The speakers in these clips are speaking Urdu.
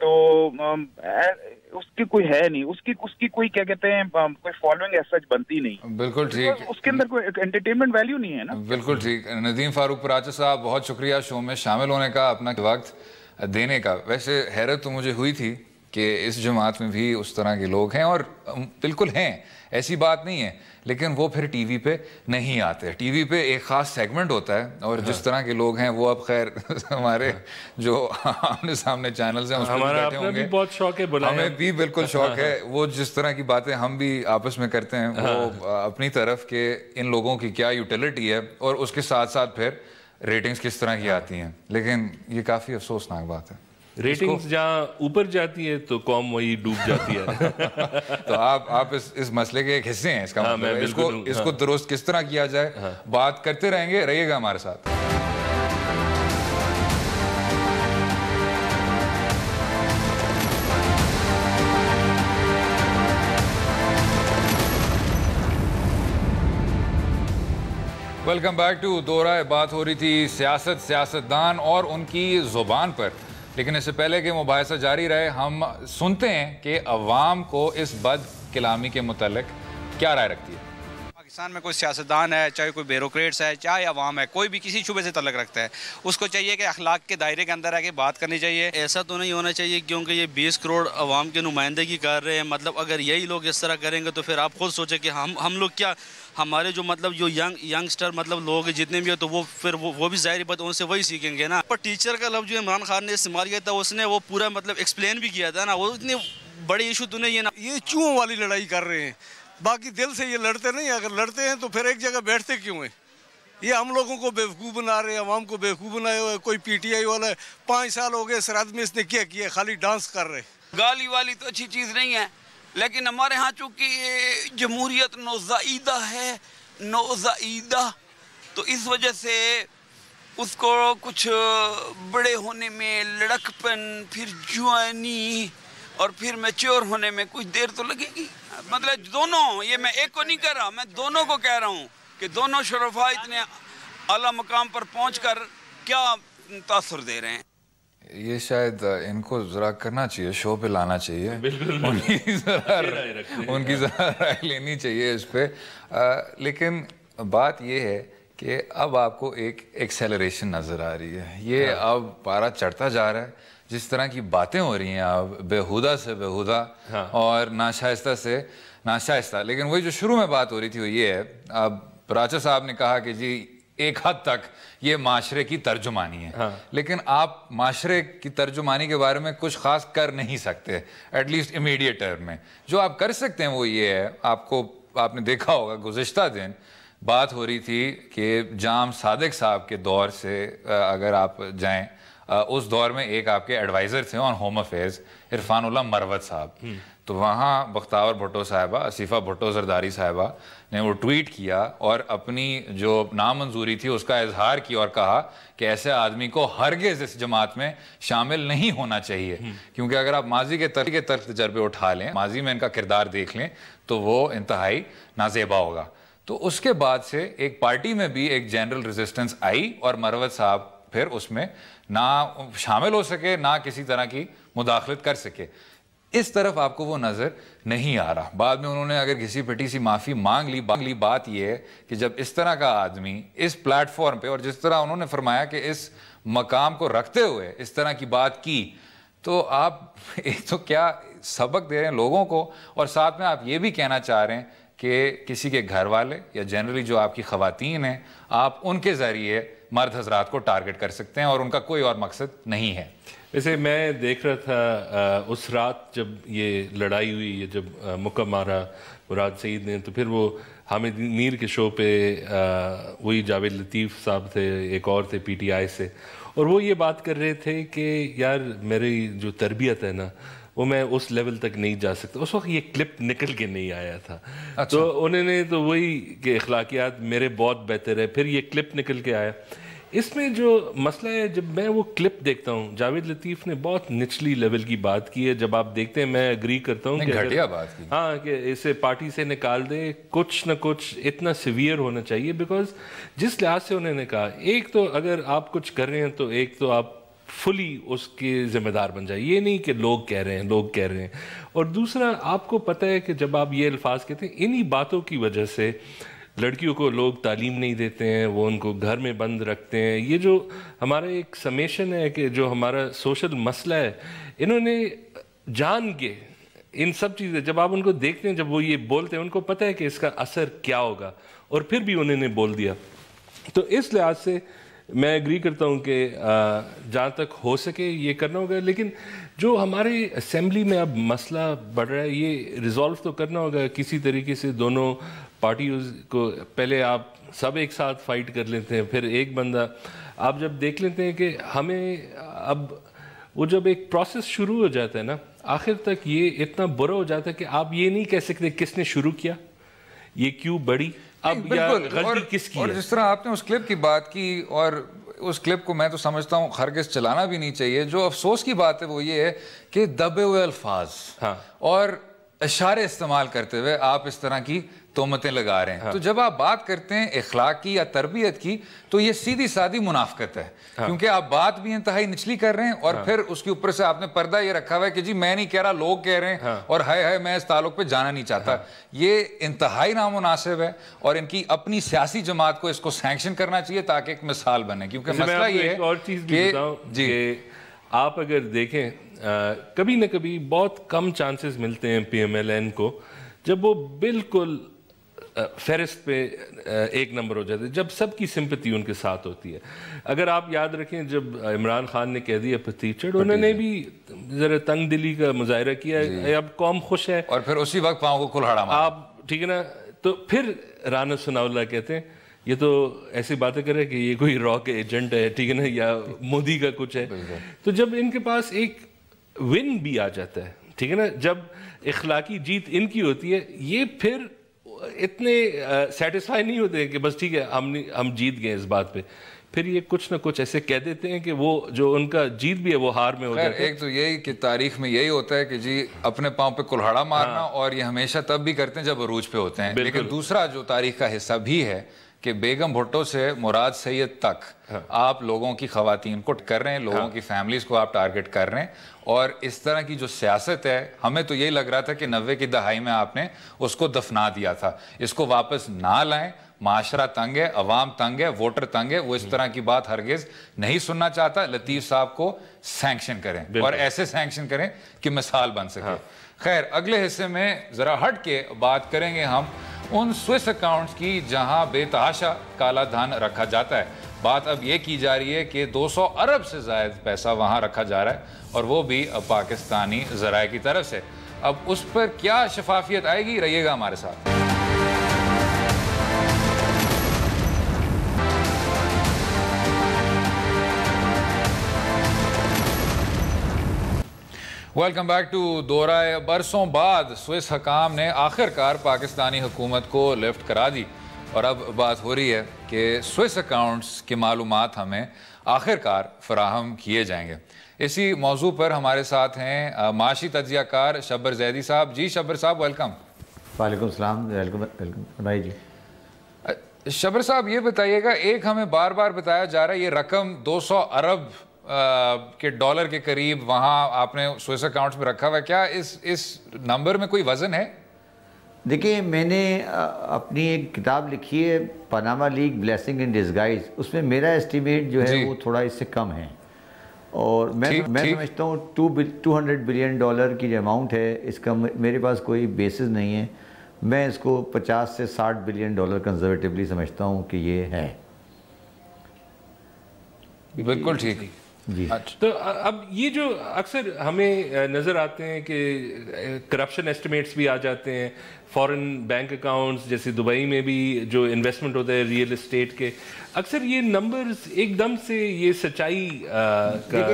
تو اس کی کوئی ہے نہیں, اس کی کوئی کیا کہتے ہیں کوئی فالوئنگ ایسا بنتی نہیں. بالکل ٹھیک, اس کے اندر کوئی انٹرٹینمنٹ ویلیو نہیں ہے نا. بالکل ٹھیک. ندیم فاروق پراچا صاحب بہت شکریہ شو میں شامل ہونے کا, اپنا وقت دینے کا. ویسے حیرت تو مجھے ہوئی تھی کہ اس جماعت میں بھی اس طرح کے لوگ ہیں, اور بالکل ہیں, ایسی بات نہیں ہے, لیکن وہ پھر ٹی وی پہ نہیں آتے. ٹی وی پہ ایک خاص سیگمنٹ ہوتا ہے, اور جس طرح کے لوگ ہیں وہ اب خیر ہمارے جو آمنے سامنے چینلز ہیں اس میں بیٹھے ہوں گے, بہت شوق ہے, ہمیں بھی بالکل شوق ہے. وہ جس طرح کی باتیں ہم بھی آپس میں کرتے ہیں وہ اپنی طرف کہ ان لوگوں کی کیا یوٹیلیٹی ہے, اور اس کے ساتھ ساتھ پھر ریٹنگز کس طرح کی آتی ہیں. لیکن یہ کافی افسوسناک بات ہے, ریٹنگز جہاں اوپر جاتی ہے تو قوم وہی ڈوب جاتی ہے. تو آپ اس مسئلے کے ایک حصے ہیں, اس کا مطلب اس کو درست کس طرح کیا جائے بات کرتے رہیں گے, رہیے گا ہمارے ساتھ. ویلکم بیک ٹو دو رائے. بات ہو رہی تھی سیاستدان اور ان کی زبان پر, لیکن اس سے پہلے کہ مباحثہ جاری رہے ہم سنتے ہیں کہ عوام کو اس بد کلامی کے متعلق کیا رائے رکھتی ہے. پاکستان میں کوئی سیاستدان ہے, چاہے کوئی بیوروکریٹس ہے, چاہے عوام ہے, کوئی بھی کسی شعبے سے تعلق رکھتا ہے, اس کو چاہیے کہ اخلاق کے دائرے کے اندر آ کے بات کرنی چاہیے. ایسا تو نہیں ہونا چاہیے کیونکہ یہ 20 کروڑ عوام کی نمائندگی کر رہے ہیں. مطلب اگر یہی لوگ اس طرح کریں گے تو پھر آپ خود سوچیں کہ ہم لوگ کیا, ہمارے جو مطلب جو ینگسٹر مطلب لوگ جتنے بھی ہیں تو وہ پھر وہ بھی ظاہری بات ان سے وہی سیکھیں گے نا. پر ٹیچر کا لفظ جو عمران خان نے استعمال کیا تھا, اس نے وہ پورا مطلب ایکسپلین بھی کیا تھا نا. وہ اتنی بڑی ایشو تو نہیں ہے نا. یہ چوہوں والی لڑائی کر رہے ہیں, باقی دل سے یہ لڑتے نہیں. اگر لڑتے ہیں تو پھر ایک جگہ بیٹھتے کیوں ہیں؟ یہ ہم لوگوں کو بیوقوف بنا رہے ہیں, عوام کو بیوقوف بنائے ہوئے. کوئی پی ٹی آئی والا ہے, 5 سال ہو گئے سرحد میں, اس نے کیا خالی ڈانس کر رہے. گالی والی تو اچھی چیز نہیں ہے, لیکن ہمارے ہاں چونکہ جمہوریت نوزائیدہ ہے, نوزائیدہ, تو اس وجہ سے اس کو کچھ بڑے ہونے میں لڑکپن, پھر جوانی, اور پھر میچور ہونے میں کچھ دیر تو لگے گی. مطلب دونوں, یہ میں ایک کو نہیں کہہ رہا, میں دونوں کو کہہ رہا ہوں کہ دونوں شرفاء اتنے اعلیٰ مقام پر پہنچ کر کیا تاثر دے رہے ہیں. یہ شاید ان کو ذرا کرنا چاہیے, شو پہ لانا چاہیے, ان کی ذرا رائے لینی چاہیے اس پہ. لیکن بات یہ ہے کہ اب آپ کو ایک ایکسیلریشن نظر آ رہی ہے. یہ اب پارا چڑھتا جا رہا ہے, جس طرح کی باتیں ہو رہی ہیں اب بےہودہ سے بےہودہ اور ناشائستہ سے ناشائستہ. لیکن وہی جو شروع میں بات ہو رہی تھی وہ یہ ہے, اب پراچا صاحب نے کہا کہ جی ایک حد تک یہ معاشرے کی ترجمانی ہے, لیکن آپ معاشرے کی ترجمانی کے بارے میں کچھ خاص کر نہیں سکتے, ایٹ لیسٹ امیڈیٹ ٹرم میں. جو آپ کر سکتے ہیں وہ یہ ہے, آپ نے دیکھا ہوگا گزشتہ دن بات ہو رہی تھی کہ جام صادق صاحب کے دور سے اگر آپ جائیں, اس دور میں ایک آپ کے ایڈوائزر تھے آن ہوم افیئرز, عرفان اللہ مروت صاحب. تو وہاں بختاور بھٹو صاحبہ, آصفہ بھٹو زرداری صاحبہ نے وہ ٹویٹ کیا اور اپنی جو نامنظوری تھی اس کا اظہار کیا اور کہا کہ ایسے آدمی کو ہرگز اس جماعت میں شامل نہیں ہونا چاہیے, کیونکہ اگر آپ ماضی کے تلخ تجربے اٹھا لیں, ماضی میں ان کا کردار دیکھ لیں تو وہ انتہائی نازیبا ہوگا. تو اس کے بعد سے ایک پارٹی میں بھی ایک جنرل ریزسٹنس آئی اور مروت صاحب پھر اس میں نہ شامل ہو سکے, نہ کسی طرح کی مداخلت کر سکے. اس طرف آپ کو وہ نظر نہیں آ رہا. بعد میں انہوں نے اگر کسی پٹی سی معافی مانگ لی. بات یہ ہے کہ جب اس طرح کا آدمی اس پلیٹ فارم پہ, اور جس طرح انہوں نے فرمایا کہ اس مقام کو رکھتے ہوئے اس طرح کی بات کی, تو آپ ایک تو کیا سبق دے رہے ہیں لوگوں کو, اور ساتھ میں آپ یہ بھی کہنا چاہ رہے ہیں کہ کسی کے گھر والے یا جنرلی جو آپ کی خواتین ہیں, آپ ان کے ذریعے مرد حضرات کو ٹارگٹ کر سکتے ہیں اور ان کا کوئی اور مقصد نہیں ہے. ویسے میں دیکھ رہا تھا اس رات جب یہ لڑائی ہوئی, جب مکہ مارا مراد سعید نے, تو پھر وہ حامد میر کے شو پہ وہی جاوید لطیف صاحب تھے, ایک اور تھے پی ٹی آئی سے, اور وہ یہ بات کر رہے تھے کہ یار میری جو تربیت ہے نا وہ میں اس لیول تک نہیں جا سکتا. اس وقت یہ کلپ نکل کے نہیں آیا تھا. تو انہوں نے تو وہی کہ اخلاقیات میرے بہت بہتر ہے, پھر یہ کلپ نکل کے آیا. اس میں جو مسئلہ ہے, جب میں وہ کلپ دیکھتا ہوں, جاوید لطیف نے بہت نچلی لیول کی بات کی ہے. جب آپ دیکھتے ہیں, میں اگری کرتا ہوں گھٹیا بات کی, ہاں, کہ اسے پارٹی سے نکال دے, کچھ نہ کچھ اتنا سیویئر ہونا چاہیے. بیکاز جس لحاظ سے انہوں نے کہا, ایک تو اگر آپ کچھ کر رہے ہیں تو ایک تو آپ فلی اس کے ذمہ دار بن جائے. یہ نہیں کہ لوگ کہہ رہے ہیں. اور دوسرا آپ کو پتہ ہے کہ جب آپ یہ الفاظ کہتے ہیں, انہی باتوں کی وجہ سے لڑکیوں کو لوگ تعلیم نہیں دیتے ہیں, وہ ان کو گھر میں بند رکھتے ہیں. یہ جو ہمارا ایک سمیشن ہے کہ جو ہمارا سوشل مسئلہ ہے, انہوں نے جان کے ان سب چیزیں جب آپ ان کو دیکھتے ہیں, جب وہ یہ بولتے ہیں, ان کو پتہ ہے کہ اس کا اثر کیا ہوگا, اور پھر بھی انہوں نے بول دیا. تو اس لحاظ سے میں ایگری کرتا ہوں کہ جہاں تک ہو سکے یہ کرنا ہوگا. لیکن جو ہمارے اسمبلی میں اب مسئلہ بڑھ رہا ہے, یہ ریزالو تو کرنا ہوگا کسی طریقے سے. دونوں پارٹیز کو پہلے آپ سب ایک ساتھ فائٹ کر لیتے ہیں, پھر ایک بندہ آپ جب دیکھ لیتے ہیں کہ ہمیں اب وہ جب ایک پروسیس شروع ہو جاتا ہے نا, آخر تک یہ اتنا برا ہو جاتا ہے کہ آپ یہ نہیں کہہ سکتے کس نے شروع کیا, یہ کیوں بڑی, اب یا غلطی کس کی ہے. اور جس طرح آپ نے اس کلپ کی بات کی, اور اس کلپ کو میں تو سمجھتا ہوں ہرگز چلانا بھی نہیں چاہیے. جو افسوس کی بات ہے وہ یہ ہے کہ دبے ہوئے الفاظ اور اشارے استعمال کرتے ہوئے آپ اس طرح کی تہمتیں لگا رہے ہیں. تو جب آپ بات کرتے ہیں اخلاق کی یا تربیت کی, تو یہ سیدھی سادھی منافقت ہے, کیونکہ آپ بات بھی انتہائی نچلی کر رہے ہیں, اور پھر اس کے اوپر سے آپ نے پردہ یہ رکھا ہوا ہے کہ جی میں نہیں کہہ رہا, لوگ کہہ رہے ہیں, اور ہائے میں اس تعلق پہ جانا نہیں چاہتا. یہ انتہائی نامناسب ہے, اور ان کی اپنی سیاسی جماعت کو اس کو سینکشن کرنا چاہیے تاکہ ایک مثال بنے. کیونکہ مسئلہ یہ ہے اور چیز بھی بتاؤں کہ آپ اگر دیکھیں کبھی نہ کبھی بہت کم چانسز ملتے ہیں پی ایم ایل این کو جب وہ بالکل فہرست پہ ایک نمبر ہو جاتے ہیں, جب سب کی سمپتی ان کے ساتھ ہوتی ہے. اگر آپ یاد رکھیں جب عمران خان نے کہہ دیا پتیچڑ, انہوں نے بھی ذرا تنگ دلی کا مظاہرہ کیا, اب قوم خوش ہے, اور پھر اسی وقت پاؤں کو کلہاڑا مارا آپ, ٹھیک ہے نا. تو پھر رانا ثناءاللہ کہتے ہیں یہ تو ایسی باتیں کرے کہ یہ کوئی را کے ایجنٹ ہے, ٹھیک ہے نا, یا مودی کا کچھ ہے. تو جب ان کے پاس ایک ون بھی آ جاتا ہے, ٹھیک ہے نا, جب اخلاقی جیت ان کی ہوتی ہے, یہ پھر اتنے سیٹسفائی نہیں ہوتے ہیں کہ بس ٹھیک ہے ہم جیت گئے اس بات پہ. پھر یہ کچھ نہ کچھ ایسے کہہ دیتے ہیں کہ وہ جو ان کا جیت بھی ہے وہ ہار میں ہو جاتا ہے. ایک تو یہی کہ تاریخ میں یہی ہوتا ہے کہ جی اپنے پاؤں پہ کلہاڑا مارنا, اور یہ ہمیشہ تب بھی کرتے ہیں جب عروج پہ ہوتے ہیں. لیکن دوسرا جو تاریخ کا حصہ بھی ہے کہ بیگم بھٹو سے مراد سید تک آپ لوگوں کی خواتین کو کر رہے ہیں, لوگوں کی فیملیز کو آپ ٹارگٹ کر رہے ہیں. اور اس طرح کی جو سیاست ہے, ہمیں تو یہی لگ رہا تھا کہ 90 کی دہائی میں آپ نے اس کو دفنا دیا تھا. اس کو واپس نہ لائیں, معاشرہ تنگ ہے, عوام تنگ ہے, ووٹر تنگ ہے, وہ اس طرح کی بات ہرگز نہیں سننا چاہتا. لطیف صاحب کو سینکشن کریں, اور ایسے سینکشن کریں کہ مثال بن سکے. خیر, اگلے حصے میں ذرا ہٹ کے بات کریں گے ہم ان سوئس اکاؤنٹس کی جہاں بے تحاشا کالا دھن رکھا جاتا ہے. بات اب یہ کی جا رہی ہے کہ 200 ارب سے زائد پیسہ وہاں رکھا جا رہا ہے, اور وہ بھی پاکستانی ذرائع کی طرف سے. اب اس پر کیا شفافیت آئے گی, رہیے گا ہمارے ساتھ. ویلکم بیک ٹو دورہ. برسوں بعد سوئس حکام نے آخر کار پاکستانی حکومت کو لفٹ کرا دی, اور اب بات ہو رہی ہے کہ سوئس اکاؤنٹس کی معلومات ہمیں آخر کار فراہم کیے جائیں گے. اسی موضوع پر ہمارے ساتھ ہیں معاشی تجزیہ کار شبر زیدی صاحب. جی شبر صاحب ویلکم. وعلیکم السلام. ویلکم بھائی. جی شبر صاحب یہ بتائیے گا, ایک ہمیں بار بار بتایا جا رہا ہے یہ رقم 200 ارب کے ڈالر کے قریب وہاں آپ نے سوئس اکاؤنٹس میں رکھا ہوا ہے, کیا اس نمبر میں کوئی وزن ہے؟ دیکھیں, میں نے اپنی ایک کتاب لکھی ہے Panama leak blessing in disguise, اس میں میرا ایسٹیمیٹ جو ہے وہ تھوڑا اس سے کم ہے, اور میں سمجھتا ہوں 200 بلین ڈالر کی جو اماؤنٹ ہے اس کا میرے پاس کوئی بیسس نہیں ہے. میں اس کو 50 سے 60 بلین ڈالر کنزرویٹیولی سمجھتا ہوں کہ یہ ہے. بالکل ٹھیک. جی تو اب یہ جو اکثر ہمیں نظر آتے ہیں کہ کرپشن ایسٹیمیٹس بھی آ جاتے ہیں, فورن بینک اکاؤنٹس جیسے دبئی میں بھی جو انویسٹمنٹ ہوتا ہے ریئل اسٹیٹ کے, اکثر یہ نمبرز ایک دم سے یہ سچائی کا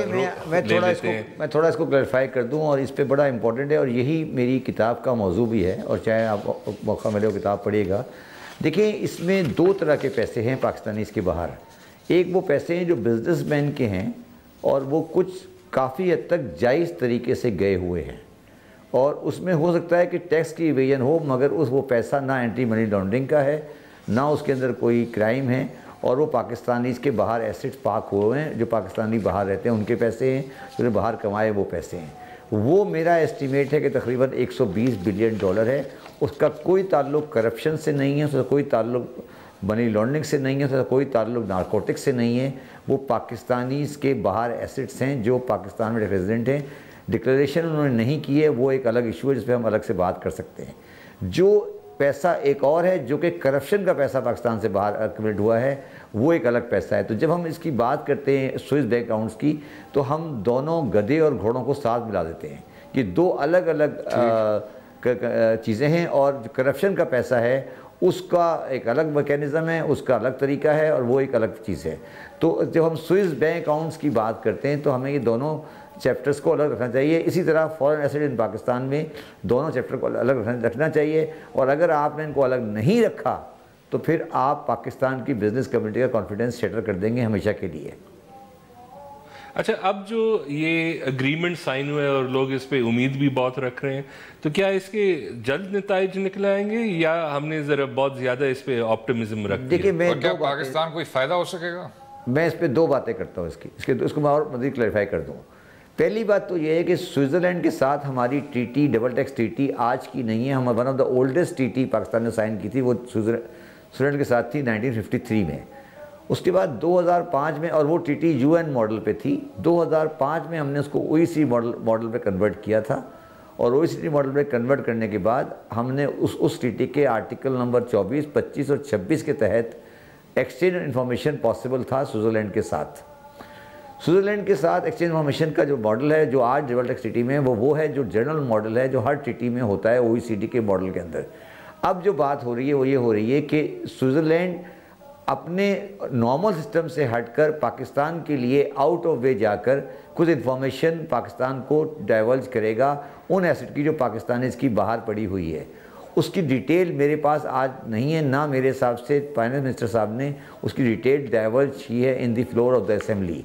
میں تھوڑا اس کو کلیریفائی کر دوں, اور اس پہ بڑا امپورٹنٹ ہے, اور یہی میری کتاب کا موضوع بھی ہے, اور چاہے آپ موقع ملے وہ کتاب پڑھیے گا. دیکھیں, اس میں 2 طرح کے پیسے ہیں پاکستانی اس کے باہر. ایک وہ پیسے ہیں جو بزنس مین کے ہیں, اور وہ کچھ کافی حد تک جائز طریقے سے گئے ہوئے ہیں, اور اس میں ہو سکتا ہے کہ ٹیکس کی ایویژن ہو, مگر وہ پیسہ نہ اینٹی منی لانڈرنگ کا ہے, نہ اس کے اندر کوئی کرائم ہے, اور وہ پاکستانیز کے باہر ایسٹس پارک ہوئے ہیں، جو پاکستانی باہر رہتے ہیں ان کے پیسے ہیں، جو باہر کمائے وہ پیسے ہیں. وہ میرا ایسٹیمیٹ ہے کہ تقریباً $120 بلین ہے. اس کا کوئی تعلق کرپشن سے نہیں ہے، اس کا کوئی تعلق منی لانڈرنگ سے نہیں ہے، اس کا کوئی تعلق نارکوٹک سے نہیں ہے. وہ پاکستانیز کے باہر ایسٹس ہیں جو پاکستان میں ریزیڈنٹ ہیں. ڈکلیریشن انہوں نے نہیں کی ہے، وہ ایک الگ ایشو ہے جس پہ ہم الگ سے بات کر سکتے ہیں. جو پیسہ ایک اور ہے جو کہ کرپشن کا پیسہ پاکستان سے باہر ایکومولیٹ ہوا ہے، وہ ایک الگ پیسہ ہے. تو جب ہم اس کی بات کرتے ہیں سوئس بینک اکاؤنٹس کی، تو ہم دونوں گدھے اور گھوڑوں کو ساتھ ملا دیتے ہیں. یہ دو الگ الگ چیزیں ہیں، اور جو کرپشن کا پیسہ ہے اس کا ایک الگ میکینزم ہے، اس کا الگ طریقہ ہے، اور وہ ایک الگ چیز ہے. تو جب ہم سوئس بینک اکاؤنٹس کی بات کرتے ہیں تو ہمیں یہ دونوں چیپٹرز کو الگ رکھنا چاہیے. اسی طرح فورن ایسٹ ان پاکستان میں دونوں چیپٹر کو الگ رکھنا چاہیے. اور اگر آپ نے ان کو الگ نہیں رکھا تو پھر آپ پاکستان کی بزنس کمیونٹی کا کانفیڈنس شیٹر کر دیں گے ہمیشہ کے لیے. اچھا، اب جو یہ اگریمنٹ سائن ہوئے اور لوگ اس پہ امید بھی بہت رکھ رہے ہیں، تو کیا اس کے جلد نتائج نکل آئیں گے یا ہم نے ذرا بہت زیادہ اس پہ آپٹیمزم رکھ دیا؟ اور کیا پاکستان کوئی فائدہ ہو سکے گا؟ میں اس پہ دو باتیں کرتا ہوں. اس کو میں اور مزید کلیریفائی کر دوں. پہلی بات تو یہ ہے کہ سوئٹزرلینڈ کے ساتھ ہماری ٹریٹی، ڈبل ٹیکس ٹریٹی آج کی نہیں ہے. ہم one of the oldest treaty Pakistan نے سائن کی تھی، وہ سوئٹزرلینڈ کے ساتھ تھی 1953 میں. اس کے بعد 2005 میں، اور وہ ٹریٹی UN ماڈل پہ تھی. 2005 میں ہم نے اس کو OECD ماڈل پہ کنورٹ کیا تھا، اور OECD ماڈل پہ کنورٹ کرنے کے بعد ہم نے اس ٹریٹی کے آرٹیکل نمبر 24، 25 اور 26 کے تحت ایکسچینج انفارمیشن پاسبل تھا سوئٹزرلینڈ کے ساتھ. سوئٹزرلینڈ کے ساتھ ایکسچینج انفارمیشن کا جو ماڈل ہے جو آج ڈبل ٹیکس ٹریٹی میں وہ ہے جو جنرل ماڈل ہے جو ہر ٹریٹی میں ہوتا ہے OECD کے ماڈل کے اندر. اب جو بات ہو رہی ہے وہ یہ ہو رہی ہے کہ سوئٹزرلینڈ اپنے نارمل سسٹم سے ہٹ کر پاکستان کے لیے آؤٹ آف وے جا کر کچھ انفارمیشن پاکستان کو ڈائیورج کرے گا ان ایسٹ کی جو پاکستان اس کی باہر پڑی ہوئی ہے. اس کی ڈیٹیل میرے پاس آج نہیں ہے، نہ میرے حساب سے فائنانس منسٹر صاحب نے اس کی ڈیٹیل ڈائیورج کی ہے ان دی فلور آف دا اسمبلی.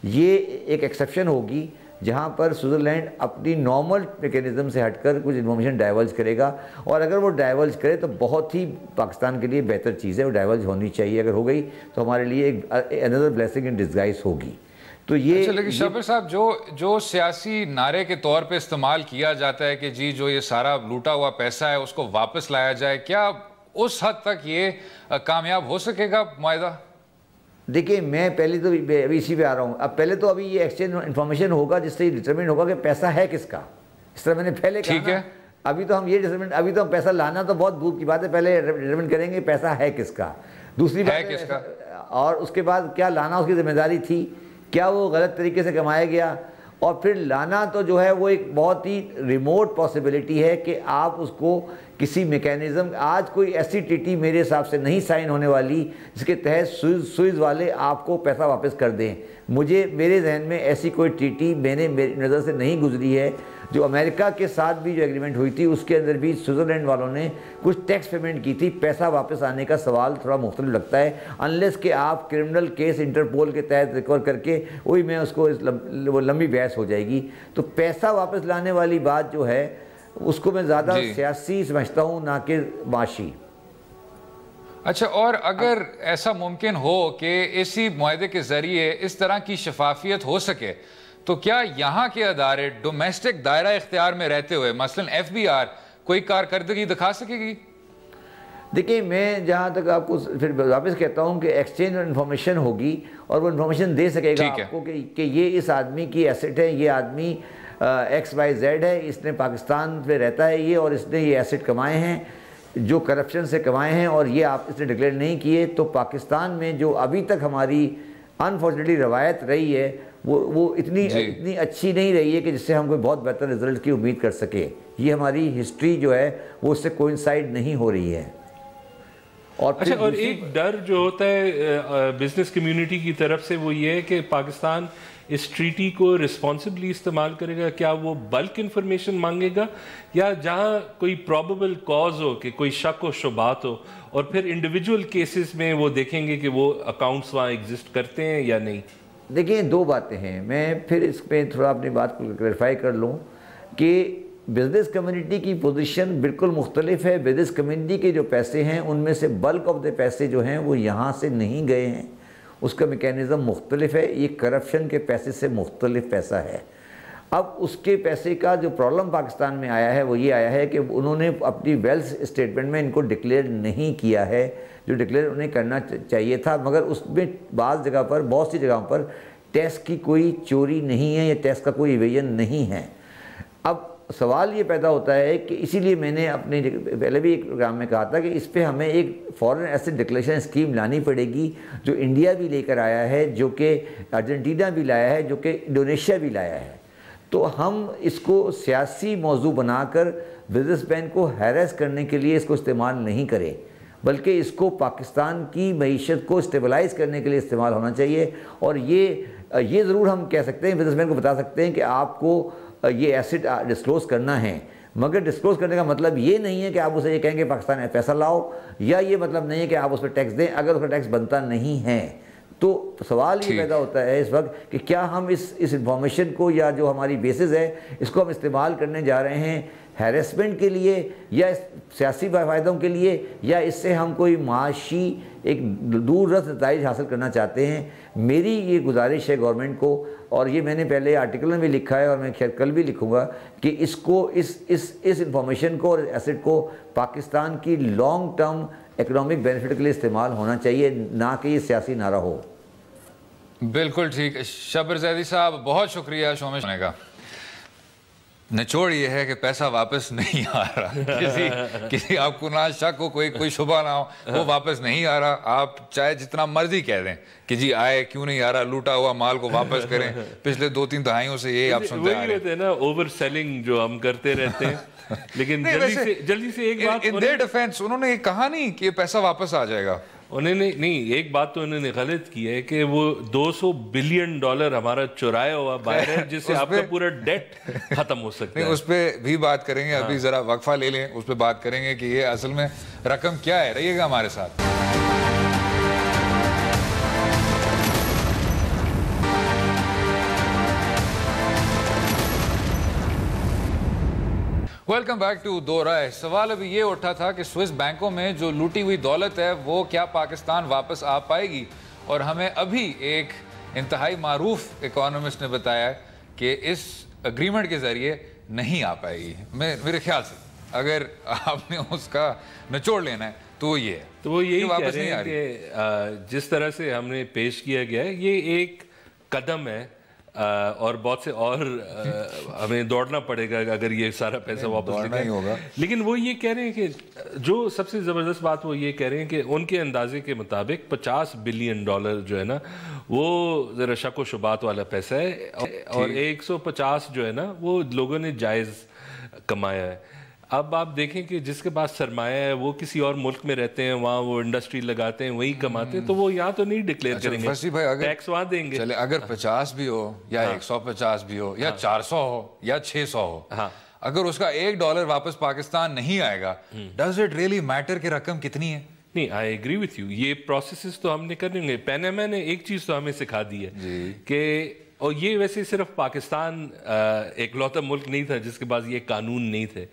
یہ ایک ایکسیپشن ہوگی جہاں پر سوئٹزرلینڈ اپنی نارمل میکینزم سے ہٹ کر کچھ انفارمیشن ڈائیورج کرے گا، اور اگر وہ ڈائیورج کرے تو بہت ہی پاکستان کے لیے بہتر چیز ہے. وہ ڈائیورج ہونی چاہیے، اگر ہو گئی تو ہمارے لیے ایک another blessing in disguise ہوگی. تو یہ اچھا، لیکن شابر صاحب جو سیاسی نعرے کے طور پہ استعمال کیا جاتا ہے کہ جی جو یہ سارا لوٹا ہوا پیسہ ہے اس کو واپس لایا جائے، کیا اس حد تک یہ کامیاب ہو سکے گا معاہدہ؟ دیکھیں، میں پہلے تو ابھی اسی پہ آ رہا ہوں. اب پہلے تو ابھی یہ ایکسچینج انفارمیشن ہوگا جس سے یہ ڈٹرمنٹ ہوگا کہ پیسہ ہے کس کا. اس طرح میں نے پہلے کہا نا، ابھی تو ہم یہ ڈٹرمنٹ، ابھی تو ہم پیسہ لانا تو بہت دور کی بات ہے، پہلے ڈٹرمنٹ کریں گے پیسہ ہے کس کا. دوسری بات کس کا، اور اس کے بعد کیا لانا اس کی ذمہ داری تھی، کیا وہ غلط طریقے سے کمایا گیا. اور پھر لانا تو جو ہے وہ ایک بہت ہی ریموٹ پاسبلٹی ہے کہ آپ اس کو کسی میکینزم، آج کوئی ایسی ٹریٹی میرے حساب سے نہیں سائن ہونے والی جس کے تحت سوئز والے آپ کو پیسہ واپس کر دیں. میرے ذہن میں ایسی کوئی ٹریٹی میری نظر سے نہیں گزری ہے. جو امریکہ کے ساتھ بھی جو ایگریمنٹ ہوئی تھی اس کے اندر بھی سوئٹزرلینڈ والوں نے کچھ ٹیکس پیمنٹ کی تھی. پیسہ واپس آنے کا سوال تھوڑا مختلف لگتا ہے، انلیس کہ آپ کرمنل کیس انٹرپول کے تحت ریکور کر کے وہی میں اس کو وہ لمبی بحث ہو جائے گی. تو پیسہ واپس لانے والی بات جو ہے اس کو میں زیادہ سیاسی سمجھتا ہوں نہ کہ معاشی. اچھا، اور اگر ایسا ممکن ہو کہ اسی معاہدے کے ذریعے اس طرح کی شفافیت ہو سکے تو کیا یہاں کے ادارے ڈومیسٹک دائرہ اختیار میں رہتے ہوئے مثلا FBR کوئی کارکردگی دکھا سکے گی؟ دیکھیں، میں جہاں تک آپ کو پھر واپس کہتا ہوں کہ ایکسچینج انفارمیشن ہوگی اور وہ انفارمیشن دے سکے گا آپ کو کہ یہ اس آدمی کی ایسٹ ہے، یہ آدمی XYZ ہے، اس نے پاکستان پہ رہتا ہے یہ، اور اس نے یہ ایسٹ کمائے ہیں جو کرپشن سے کمائے ہیں، اور یہ آپ اس نے ڈکلیئر نہیں کیے. تو پاکستان میں جو ابھی تک ہماری انفارچونیٹلی روایت رہی ہے وہ اتنی اچھی نہیں رہی ہے کہ جس سے ہم کوئی بہت بہتر رزلٹ کی امید کر سکے. یہ ہماری ہسٹری جو ہے وہ اس سے کوئنسائڈ نہیں ہو رہی ہے. اور ایک ڈر جو ہوتا ہے بزنس کمیونٹی کی طرف سے وہ یہ ہے کہ پاکستان اس ٹریٹی کو رسپانسبلی استعمال کرے گا. کیا وہ بلک انفارمیشن مانگے گا، یا جہاں کوئی پرابیبل کاز ہو کہ کوئی شک و شبہات ہو اور پھر انڈیویجول کیسز میں وہ دیکھیں گے کہ وہ اکاؤنٹس وہاں ایگزسٹ کرتے ہیں یا نہیں؟ دیکھیں، دو باتیں ہیں. میں پھر اس پہ تھوڑا اپنی بات کو کلیریفائی کر لوں کہ بزنس کمیونٹی کی پوزیشن بالکل مختلف ہے. بزنس کمیونٹی کے جو پیسے ہیں ان میں سے بلک آف دے پیسے جو ہیں وہ یہاں سے نہیں گئے ہیں, اس کا میکینزم مختلف ہے. یہ کرپشن کے پیسے سے مختلف پیسہ ہے. اب اس کے پیسے کا جو پرابلم پاکستان میں آیا ہے وہ یہ آیا ہے کہ انہوں نے اپنی ویلتھ اسٹیٹمنٹ میں ان کو ڈکلیئر نہیں کیا ہے جو ڈکلیئر انہیں کرنا چاہیے تھا, مگر اس میں بعض جگہ پر, بہت سی جگہوں پر ٹیکس کی کوئی چوری نہیں ہے یا ٹیکس کا کوئی ایویژن نہیں ہے. اب سوال یہ پیدا ہوتا ہے کہ اسی لیے میں نے اپنے پہلے بھی ایک پروگرام میں کہا تھا کہ اس پہ ہمیں ایک فورن ایسٹ ڈکلیریشن اسکیم لانی پڑے گی, جو انڈیا بھی لے کر آیا ہے, جو کہ ارجنٹینا بھی لایا ہے, جو کہ انڈونیشیا بھی لایا ہے. تو ہم اس کو سیاسی موضوع بنا کر بزنس مین کو ہیریس کرنے کے لیے اس کو استعمال نہیں کریں, بلکہ اس کو پاکستان کی معیشت کو اسٹیبلائز کرنے کے لیے استعمال ہونا چاہیے. اور یہ ضرور ہم کہہ سکتے ہیں, بزنس مین کو بتا سکتے ہیں کہ آپ کو یہ ایسٹ ڈسکلوز کرنا ہے, مگر ڈسکلوز کرنے کا مطلب یہ نہیں ہے کہ آپ اسے یہ کہیں کہ پاکستان میں پیسہ لاؤ, یا یہ مطلب نہیں ہے کہ آپ اس پہ ٹیکس دیں اگر اس پہ ٹیکس بنتا نہیں ہے. تو سوال یہ پیدا ہوتا ہے اس وقت کہ کیا ہم اس انفارمیشن کو یا جو ہماری بیسز ہے اس کو ہم استعمال کرنے جا رہے ہیں ہیریسمنٹ کے لیے یا سیاسی فائدوں کے لیے, یا اس سے ہم کوئی معاشی ایک دور رس نتائج حاصل کرنا چاہتے ہیں. میری یہ گزارش ہے گورنمنٹ کو, اور یہ میں نے پہلے آرٹیکل میں بھی لکھا ہے اور میں خیر کل بھی لکھوں گا, کہ اس کو اس انفارمیشن کو اور ایسٹ کو پاکستان کی لانگ ٹرم اکنامک بینیفٹ کے لیے استعمال ہونا چاہیے, نہ کہ یہ سیاسی نعرہ ہو. بالکل ٹھیک. شبر زیدی صاحب بہت شکریہ شو میں سننے کا. نچوڑ یہ ہے کہ پیسہ واپس نہیں آ رہا. کسی آپ کو نہ شک ہو, کوئی شبہ نہ ہو, وہ واپس نہیں آ رہا. آپ چاہے جتنا مرضی کہہ دیں کہ جی آئے کیوں نہیں آ رہا, لوٹا ہوا مال کو واپس کریں. پچھلے 2-3 دہائیوں سے یہ آپ سنتے آ رہے ہیں نا, اوور سیلنگ جو ہم کرتے رہتے ہیں. لیکن جلدی سے ایک بات, ان دیئر ڈیفینس انہوں نے یہ کہا نہیں کہ یہ پیسہ واپس آ جائے گا. انہوں نے نہیں, ایک بات تو انہوں نے غلط کی ہے کہ وہ $200 بلین ہمارا چرایا ہوا باہر ہے, جس سے آپ کا پورا ڈیٹ ختم ہو سکتا ہے. اس پہ بھی بات کریں گے, ابھی ذرا وقفہ لے لیں, اس پہ بات کریں گے کہ یہ اصل میں رقم کیا ہے. رہیے گا ہمارے ساتھ. ویلکم بیک ٹو دو رائے. سوال ابھی یہ اٹھا تھا کہ سوئس بینکوں میں جو لوٹی ہوئی دولت ہے وہ کیا پاکستان واپس آ پائے گی, اور ہمیں ابھی ایک انتہائی معروف اکانومسٹ نے بتایا کہ اس اگریمنٹ کے ذریعے نہیں آ پائے گی. میرے خیال سے اگر آپ نے اس کا نچوڑ لینا ہے تو یہ ہے, تو وہ یہی کہہ رہے ہیں کہ جس طرح سے ہم نے پیش کیا گیا ہے یہ ایک قدم ہے, اور بہت سے اور ہمیں دوڑنا پڑے گا اگر یہ سارا پیسہ واپس نہیں ہوگا. لیکن وہ یہ کہہ رہے ہیں کہ جو سب سے زبردست بات وہ یہ کہہ رہے ہیں کہ ان کے اندازے کے مطابق $50 بلین جو ہے نا وہ ذرا شک و شبہات والا پیسہ ہے, اور 150 جو ہے نا وہ لوگوں نے جائز کمایا ہے. اب آپ دیکھیں کہ جس کے پاس سرمایہ ہے وہ کسی اور ملک میں رہتے ہیں, وہاں وہ انڈسٹری لگاتے ہیں, وہیں کماتے ہیں, تو وہ یہاں تو نہیں ڈکلیئر کریں گے, ٹیکس وہاں دیں گے. چلے اگر 50 بھی ہو یا 150 بھی ہو یا 400 ہو یا 600 ہو, اگر اس کا $1 واپس پاکستان نہیں آئے گا, ڈز اٹ ریئلی میٹر کہ رقم کتنی ہے؟ نہیں, آئی ایگری وتھ یو. یہ پروسیسز تو ہم نے کریں گے. پیناما نے ایک چیز تو ہمیں سکھا دی ہے کہ, اور یہ ویسے صرف پاکستان ایک لوتا ملک نہیں تھا جس کے پاس یہ قانون نہیں تھے.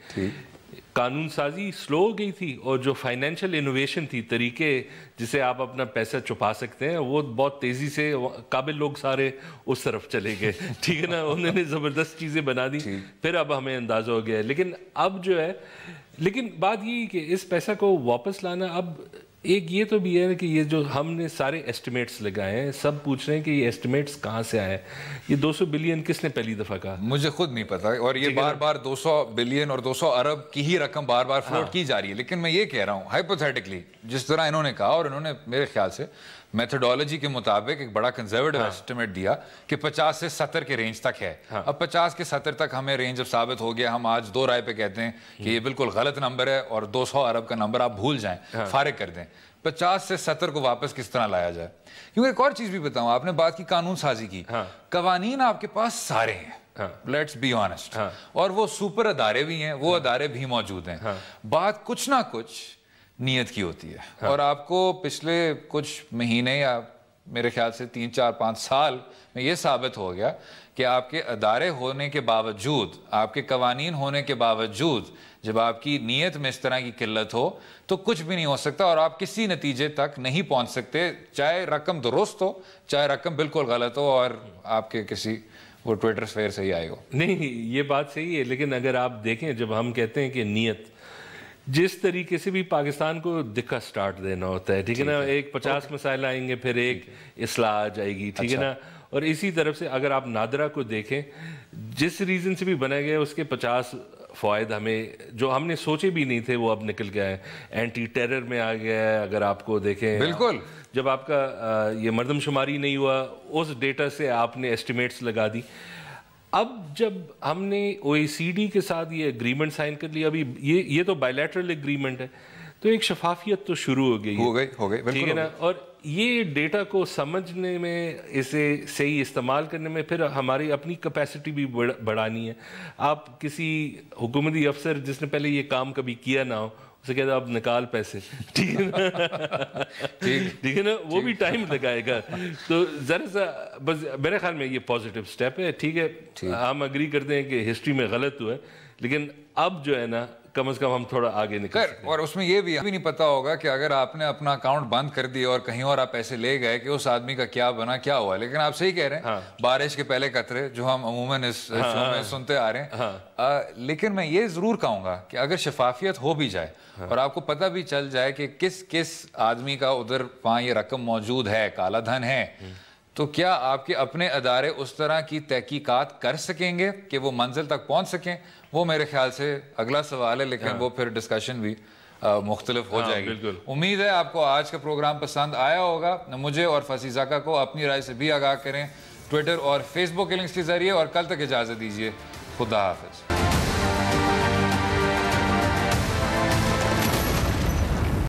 قانون سازی سلو ہو گئی تھی, اور جو فائنینشیل انوویشن تھی, طریقے جسے آپ اپنا پیسہ چھپا سکتے ہیں, وہ بہت تیزی سے قابل لوگ سارے اس طرف چلے گئے. ٹھیک ہے نا, انہوں نے زبردست چیزیں بنا دی, پھر اب ہمیں اندازہ ہو گیا ہے. لیکن اب جو ہے, لیکن بات یہ کہ اس پیسہ کو واپس لانا, اب ایک یہ تو بھی ہے کہ یہ جو ہم نے سارے ایسٹیمیٹس لگائے ہیں, سب پوچھ رہے ہیں کہ یہ ایسٹیمیٹس کہاں سے آئے. یہ 200 بلین کس نے پہلی دفعہ کہا؟ مجھے خود نہیں پتا, اور یہ بار بار 200 بلین اور 200 ارب کی ہی رقم بار بار فلوٹ کی جا رہی ہے. لیکن میں یہ کہہ رہا ہوں ہائپوتھیٹکلی, جس طرح انہوں نے کہا, اور انہوں نے میرے خیال سے میتھڈالوجی کے مطابق ایک بڑا کنزرویٹو ایسٹیمیٹ دیا کہ 50 سے 70 کے رینج تک ہے. اب 50 کے 70 تک ہمیں رینج اب ثابت ہو گیا, ہم آج 2 رائے پہ کہتے ہیں کہ یہ بالکل غلط نمبر ہے, اور 200 ارب کا نمبر آپ بھول جائیں, فارغ کر دیں. 50 سے 70 کو واپس کس طرح لایا جائے؟ کیونکہ ایک اور چیز بھی بتاؤں, آپ نے بات کی قانون سازی کی, قوانین آپ کے پاس سارے ہیں, لیٹس بی آنسٹ, اور وہ سپر ادارے بھی ہیں, وہ ادارے بھی موجود ہیں. بات کچھ نہ کچھ نیت کی ہوتی ہے, اور آپ کو پچھلے کچھ مہینے یا میرے خیال سے 3 4 5 سال میں یہ ثابت ہو گیا کہ آپ کے ادارے ہونے کے باوجود، آپ کے قوانین ہونے کے باوجود، جب آپ کی نیت میں اس طرح کی قلت ہو تو کچھ بھی نہیں ہو سکتا اور آپ کسی نتیجے تک نہیں پہنچ سکتے، چاہے رقم درست ہو چاہے رقم بالکل غلط ہو اور آپ کے کسی وہ ٹویٹر سفیر سے ہی آئے ہو۔ نہیں، یہ بات صحیح ہے، لیکن اگر آپ دیکھیں جب ہم کہتے ہیں کہ نیت، جس طریقے سے بھی پاکستان کو دکھا سٹارٹ دینا ہوتا ہے، ٹھیک ہے نا، ایک 50 مسائل آئیں گے، پھر ایک اصلاح آ جائے گی، ٹھیک ہے نا، اور اسی طرف سے اگر آپ نادرا کو دیکھیں، جس ریزن سے بھی بنا گیا اس کے 50 فوائد ہمیں جو ہم نے سوچے بھی نہیں تھے وہ اب نکل گیا ہے، اینٹی ٹیرر میں آ گیا ہے، اگر آپ کو دیکھیں بالکل جب آپ کا یہ مردم شماری نہیں ہوا اس ڈیٹا سے آپ نے ایسٹیمیٹس لگا دی۔ اب جب ہم نے OECD کے ساتھ یہ اگریمنٹ سائن کر لیا، ابھی یہ تو بائیلیٹرل اگریمنٹ ہے، تو ایک شفافیت تو شروع ہو گئی، ٹھیک ہے نا، اور یہ ڈیٹا کو سمجھنے میں، اسے صحیح استعمال کرنے میں پھر ہماری اپنی کیپیسٹی بھی بڑھانی ہے۔ آپ کسی حکومتی افسر جس نے پہلے یہ کام کبھی کیا نہ ہو، اسے کہتا اب نکال پیسے، ٹھیک ہے نا، ٹھیک ہے نا، وہ بھی ٹائم لگائے گا، تو ذرا سا بس میرے خیال میں یہ پازیٹیو سٹیپ ہے، ٹھیک ہے، ہم اگری کرتے ہیں کہ ہسٹری میں غلط ہوا ہے، لیکن اب جو ہے نا کم از کم ہم تھوڑا آگے نکل سکتے ہیں۔ اور اس میں یہ بھی نہیں پتا ہوگا کہ اگر آپ نے اپنا اکاؤنٹ بند کر دیا اور کہیں اور آپ پیسے لے گئے کہ اس آدمی کا کیا بنا، کیا ہوا، لیکن آپ صحیح کہہ رہے ہیں بارش کے پہلے قطرے جو ہم عموماً اس شو میں سنتے آ رہے ہیں، لیکن میں یہ ضرور کہوں گا کہ اگر شفافیت ہو بھی جائے اور آپ کو پتہ بھی چل جائے کہ کس آدمی کا ادھر وہاں یہ رقم موجود ہے، کالا دھن ہے، تو کیا آپ کے اپنے ادارے اس طرح کی تحقیقات کر سکیں گے کہ وہ منزل تک پہنچ سکیں؟ وہ میرے خیال سے اگلا سوال ہے، لیکن وہ پھر ڈسکشن بھی مختلف ہو جائے گی۔ امید ہے آپ کو آج کا پروگرام پسند آیا ہوگا، مجھے اور فصیح زکا کو اپنی رائے سے بھی آگاہ کریں ٹویٹر اور فیس بک کے لنکس کے ذریعے، اور کل تک اجازت دیجیے، خدا حافظ۔